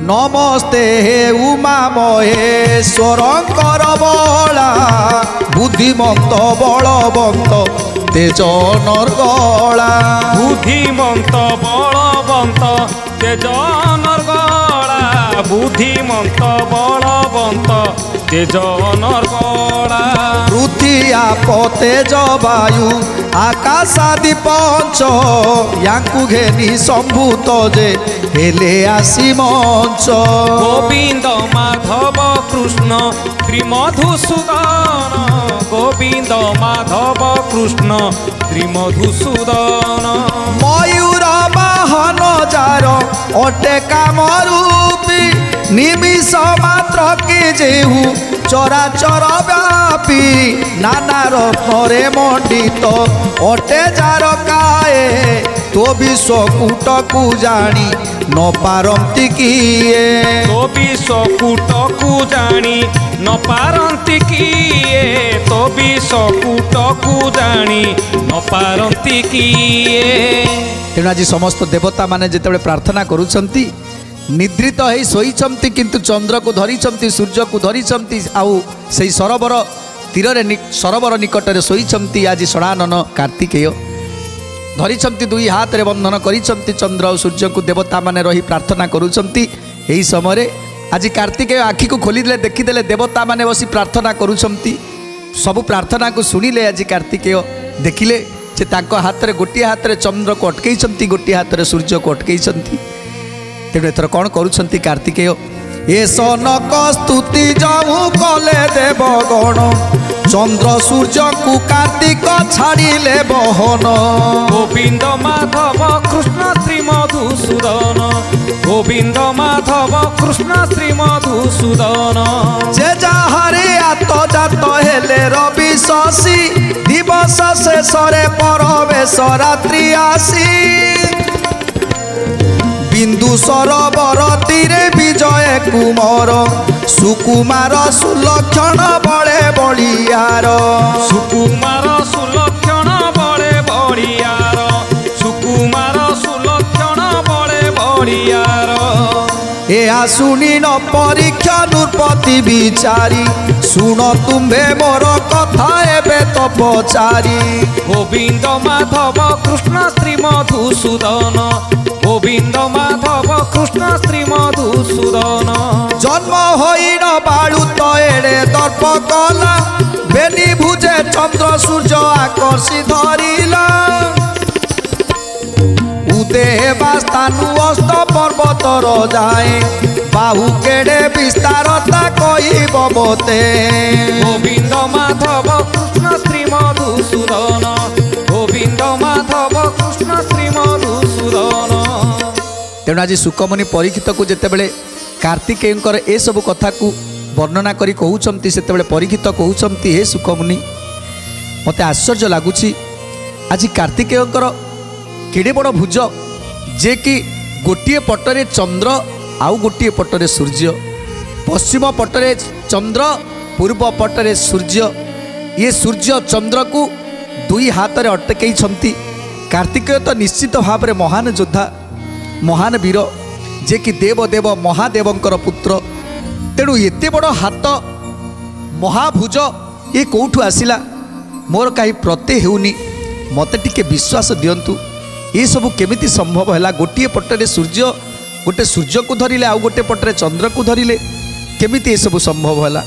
नमस्ते हे उमा महेश्वरंकर बला बुद्धिमंत बलवंत तेज नरगला बुद्धिमंत बलवंत तेज नरगला बुद्धिमंत बलवंत तेज नरगला पृथ्वी आप तेज वायु आकाशादि पंच यांकु घेनी संभूत जे हेले आसी मंच गोविंद माधव कृष्ण श्री मधुसूदन गोविंद माधव कृष्ण श्री मधुसूदन मयूर वाहन जार अटे कामरूपी निमिष मात्र की जेहू चराचर व्यापी नाना रत्नरे मंडित अटे जार काए तो विश्वकूट को जानी न पारंती किए तो विश्वकूट को जानी न पारंती किए तो विश्वकूट को जानी न पारंती किए। तेणु आज समस्त देवता माने जेतेबेले प्रार्थना करूछंती निद्रित है शोईचंती किंतु चंद्र को धरिचंती सूर्य को धरिचंती आउ से सरोवर तीर सरोवर निकटरे शोईचंती आज षडानन कार्तिकेय धरिचंती दुई हाथ रे बंधन करिचंती चंद्र और सूर्य को देवता माने रही प्रार्थना करूचंती एही समय आज कार्तिकेय आखि को खोलिदेले देखिदेले देवता माने बसी प्रार्थना करूचंती सबु प्रार्थना को सुनिले आज कार्तिकेय देखिले जे तांको हाथ रे गोटे हाथ रे चंद्र को अटकैचंती गोटे हाथ रे सूर्य को अटकैचंती तेणु एथर कौन करुछंती कार्तिकेय ए सनक स्तुति जाऊ कले देवगण चंद्र सूर्य को कार्तिक छाड़िले बहन गोविंद माधव कृष्ण श्री मधुसूदन गोविंद माधव कृष्ण श्री मधुसूदन जे जाहारे आत जात हेले रवि शशि दिवस शेषरे परवेश रात्रि आसी बिंदु सरोवर तीरे विजय कुमार सुकुमार सुलक्षण बड़े बड़ियार सुकुमार सुलक्षण बड़े बड़ियार सुकुमार सुलक्षण बड़े बड़ियार या शुणी न परीक्षा नृपति विचारी शुण तुम्हे मोर कथा एबे तो पचारी गोविंद माधव कृष्ण श्री मधुसूदन गोविंद माधव कृष्ण श्री मधुसूदन जन्म होइन बाळु तो एड़े दर्प कला बेनी भुजे चंद्र सूर्य आकर्षि धरिला उदे बास्तानु अस्त पर्वतर जाए बाहु केड़े विस्तारता कहिब बते गोविंद माधव कृष्ण श्री मधुसूदन गोविंद माधव कृष्ण श्री मधुसूदन। तेणु आज सुकमुनि परीक्षित को जेतेबेले कार्तिकेयंकर ए सब कथा को वर्णना करी कहउचंती सेतेबेले परीक्षित कहउचंती हे सुकमुनि मते आश्चर्य लागुची आज कार्तिकेयंकर केड़े बड़ भुज जे कि गोटे पटरे चंद्र आउ गोटे पटरे सूर्य पश्चिम पटरे चंद्र पूर्व पटरे सूर्य ये सूर्य चंद्र को दुई हाथ रे अटकई छंती कार्तिकेय तो निश्चित भाव में महान योद्धा महान वीर जे कि देवदेव महादेवंकर पुत्र तेणु एते बड़ हाथ महाभुज ये कौठु आसिला मोर कहीं प्रत्यय हेउनी मते टिके विश्वास दियंतु ये सब केमिति संभव है गोटे पटरे सूर्य गोटे सूर्य को धरिले आउ गोटे पटरे चंद्र को धरिले केमिति ये सब संभव है।